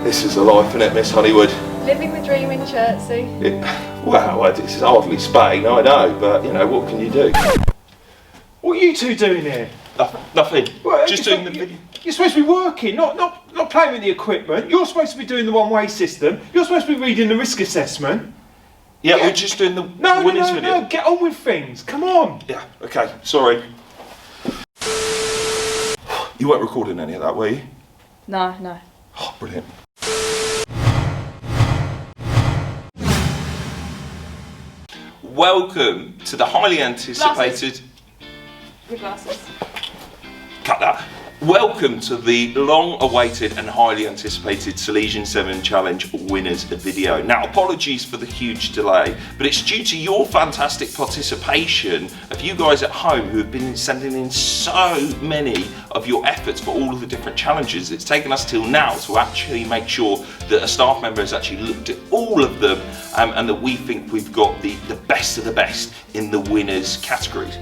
This is the life, isn't it, Miss Honeywood? Living the dream in Chertsey. Well, this is hardly Spain, I know, but you know, what can you do? What are you two doing here? Nothing. Well, just doing the video. You're supposed to be working, not playing with the equipment. You're supposed to be doing the one-way system. You're supposed to be reading the risk assessment. Yeah, we're just doing the winners video. No, get on with things. Come on. Yeah, okay, sorry. You weren't recording any of that, were you? No. Oh, brilliant. Welcome to the highly anticipated... Your glasses. Cut that. Welcome to the long-awaited and highly anticipated Salesian 7 Challenge winners video. Now, apologies for the huge delay, but it's due to your fantastic participation of you guys at home who have been sending in so many of your efforts for all of the different challenges. It's taken us till now to actually make sure that a staff member has actually looked at all of them and that we think we've got the best of the best in the winners categories.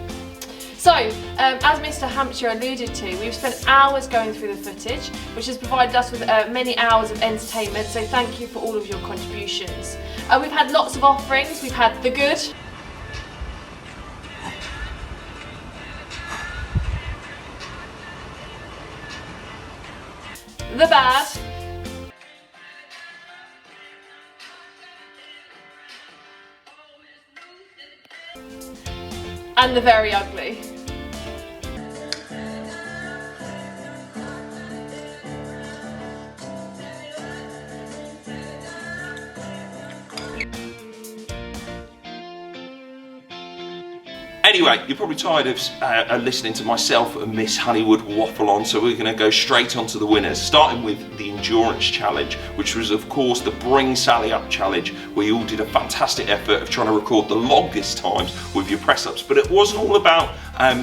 So, as Mr. Hampshire alluded to, we've spent hours going through the footage, which has provided us with many hours of entertainment, so thank you for all of your contributions. We've had lots of offerings. We've had the good, the bad, and the very ugly. Anyway, you're probably tired of listening to myself and Miss Honeywood waffle on, so we're going to go straight on to the winners, starting with the endurance challenge, which was of course the Bring Sally Up challenge, where you all did a fantastic effort of trying to record the longest times with your press-ups. But it wasn't all about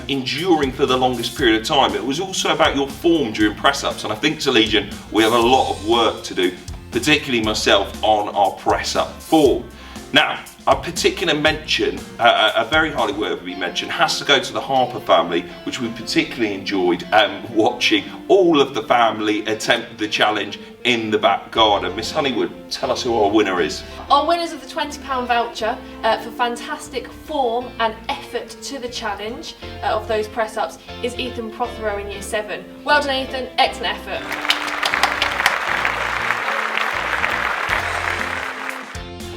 enduring for the longest period of time, it was also about your form during press-ups, and I think, Salesian, we have a lot of work to do, particularly myself, on our press-up form. Now, a particular mention, a very highly worthy mention, has to go to the Harper family, which we particularly enjoyed watching all of the family attempt the challenge in the back garden. Miss Honeywood, tell us who our winner is. Our winners of the £20 voucher for fantastic form and effort to the challenge of those press-ups is Ethan Prothero in Year 7. Well done, Ethan, excellent effort.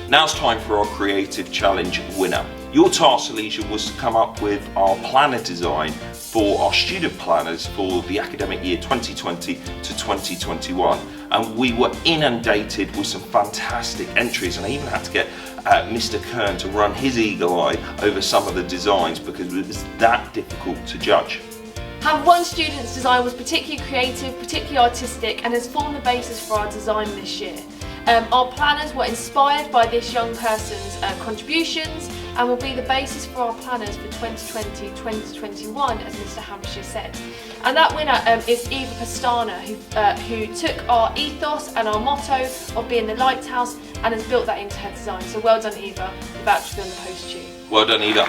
Now it's time for our creative challenge winner. Your task, Salesian, was to come up with our planner design for our student planners for the academic year 2020 to 2021. And we were inundated with some fantastic entries, and I even had to get Mr. Kern to run his eagle eye over some of the designs because it was that difficult to judge. Have one student's design was particularly creative, particularly artistic, and has formed the basis for our design this year. Our planners were inspired by this young person's contributions and will be the basis for our planners for 2020-2021, as Mr. Hampshire said. And that winner is Eva Pastana, who took our ethos and our motto of being the lighthouse and has built that into her design. So well done, Eva. The voucher will be on the post to you. Well done, Eva.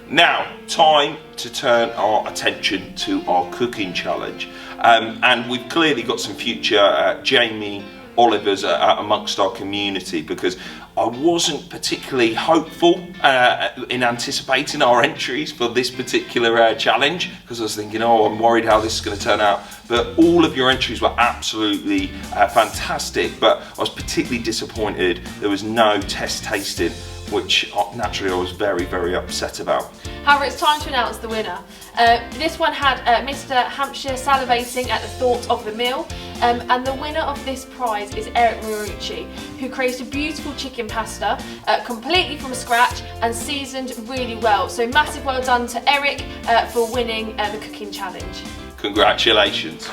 Now, time to turn our attention to our cooking challenge. And we've clearly got some future Jamie Olivers amongst our community, because I wasn't particularly hopeful in anticipating our entries for this particular challenge, because I was thinking, oh, I'm worried how this is going to turn out. But all of your entries were absolutely fantastic, but I was particularly disappointed there was no test tasting, which naturally I was very, very upset about. However, it's time to announce the winner. This one had Mr. Hampshire salivating at the thought of the meal, and the winner of this prize is Eric Marucci, who created beautiful chicken pasta completely from scratch and seasoned really well. So massive well done to Eric for winning the cooking challenge. Congratulations.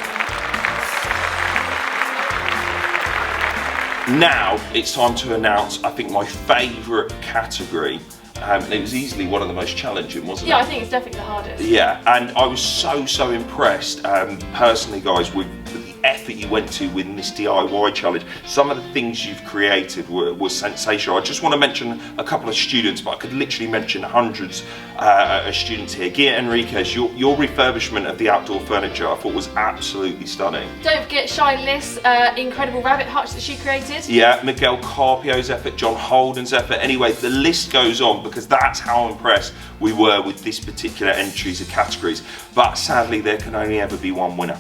Now it's time to announce, I think, my favourite category. And it was easily one of the most challenging, wasn't it? Yeah, I think it's definitely the hardest. Yeah, and I was so impressed, personally, guys, with the effort you went to within this DIY challenge. Some of the things you've created were sensational. I just want to mention a couple of students, but I could literally mention hundreds of students here. Gia Enriquez, your refurbishment of the outdoor furniture I thought was absolutely stunning. Don't forget Shine Liss' incredible rabbit hutch that she created. Yeah, Miguel Carpio's effort, John Holden's effort. Anyway, the list goes on because that's how impressed we were with this particular entries of categories. But sadly, there can only ever be one winner.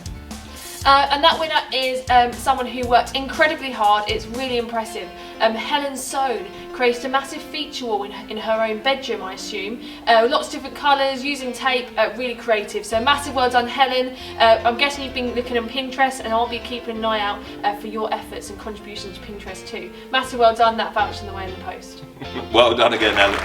And that winner is someone who worked incredibly hard. It's really impressive. Helen Sohn created a massive feature wall in her own bedroom, I assume. Lots of different colours, using tape, really creative. So massive well done, Helen. I'm guessing you've been looking on Pinterest, and I'll be keeping an eye out for your efforts and contributions to Pinterest too. Massive well done, that voucher in the way in the post. Well done again, Helen.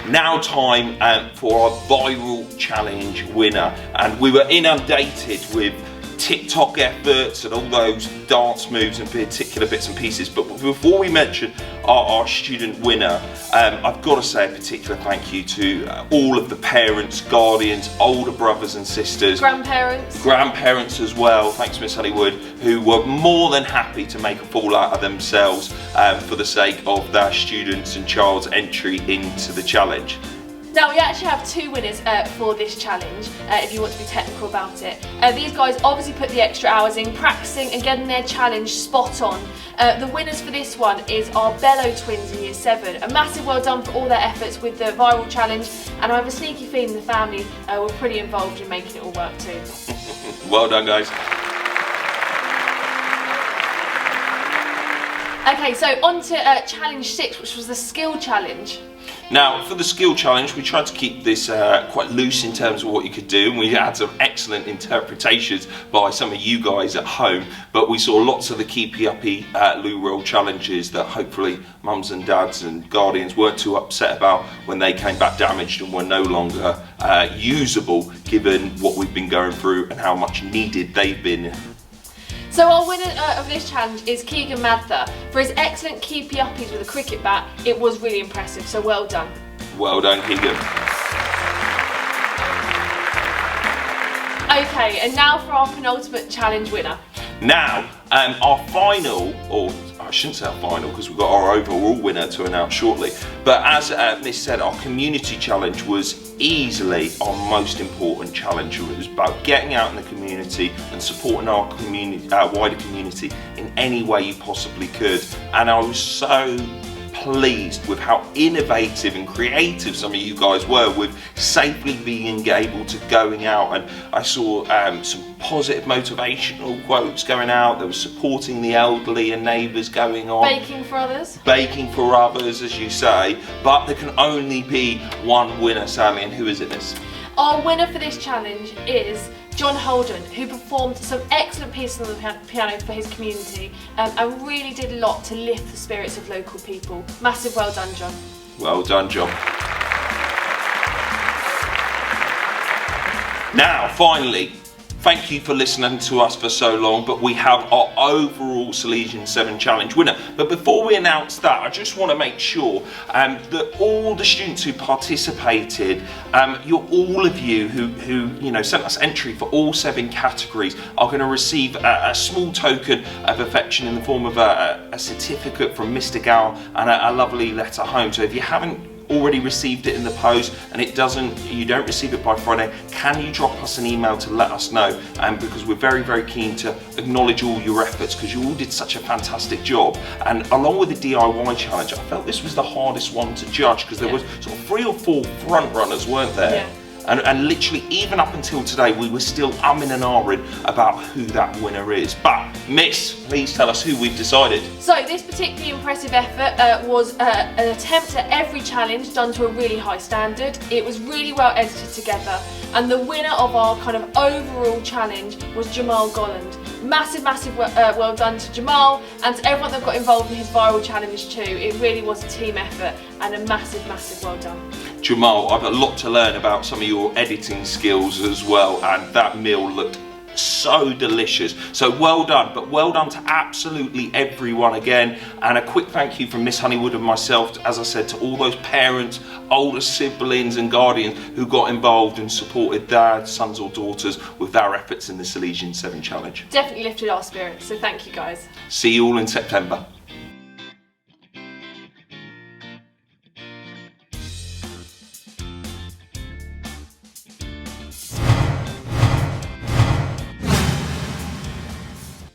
Now time for our viral challenge winner, and we were inundated with TikTok efforts and all those dance moves and particular bits and pieces. But before we mention our student winner, I've got to say a particular thank you to all of the parents, guardians, older brothers and sisters, grandparents as well, thanks Miss Honeywood, who were more than happy to make a fool out of themselves for the sake of their students and child's entry into the challenge. Now we actually have two winners for this challenge, if you want to be technical about it. These guys obviously put the extra hours in, practicing and getting their challenge spot on. The winners for this one is our Bello twins in Year 7. A massive well done for all their efforts with the viral challenge, and I have a sneaky feeling the family were pretty involved in making it all work too. Well done, guys. Okay, so on to challenge 6, which was the skill challenge. Now, for the skill challenge, we tried to keep this quite loose in terms of what you could do, and we had some excellent interpretations by some of you guys at home, but we saw lots of the keepy uppy loo roll challenges that hopefully mums and dads and guardians weren't too upset about when they came back damaged and were no longer usable, given what we've been going through and how much needed they've been. So our winner of this challenge is Keegan Mather. For his excellent keepy uppies with a cricket bat, it was really impressive, so well done. Well done, Keegan. Okay, and now for our penultimate challenge winner. Now, our final, or I shouldn't say our final because we've got our overall winner to announce shortly, but as Miss said, our community challenge was easily our most important challenge. It was about getting out in the community and supporting our community, wider community in any way you possibly could. And I was so pleased with how innovative and creative some of you guys were with safely being able to going out, and I saw some positive motivational quotes going out. There was supporting the elderly and neighbours going on. Baking for others. Baking for others, as you say, but there can only be one winner, Sally, and who is it, Miss? Our winner for this challenge is John Holden, who performed some excellent pieces on the piano for his community and really did a lot to lift the spirits of local people. Massive well done, John. Well done, John. Now, finally, thank you for listening to us for so long, but we have our overall Salesian 7 challenge winner. But before we announce that, I just want to make sure that all the students who participated, all of you who sent us entry for all 7 categories are going to receive a small token of affection in the form of a certificate from Mr. Gal and a lovely letter home. So if you haven't already received it in the post and you don't receive it by Friday, can you drop us an email to let us know? Because we're very, very keen to acknowledge all your efforts, because you all did such a fantastic job. And along with the DIY challenge, I felt this was the hardest one to judge, because there was sort of 3 or 4 front runners, weren't there? Yeah. And literally, even up until today, we were still umming and ahhing about who that winner is. But, Miss, please tell us who we've decided. So, this particularly impressive effort was an attempt at every challenge done to a really high standard. It was really well edited together. And the winner of our kind of overall challenge was Jamal Golland. Massive well done to Jamal and to everyone that got involved in his viral challenge too. It really was a team effort and a massive well done. Jamal, I've got a lot to learn about some of your editing skills as well, and that meal looked so delicious. So well done, but well done to absolutely everyone again. And a quick thank you from Miss Honeywood and myself, as I said, to all those parents, older siblings and guardians who got involved and supported their sons or daughters with their efforts in the Salesian 7 Challenge. Definitely lifted our spirits, so thank you guys. See you all in September.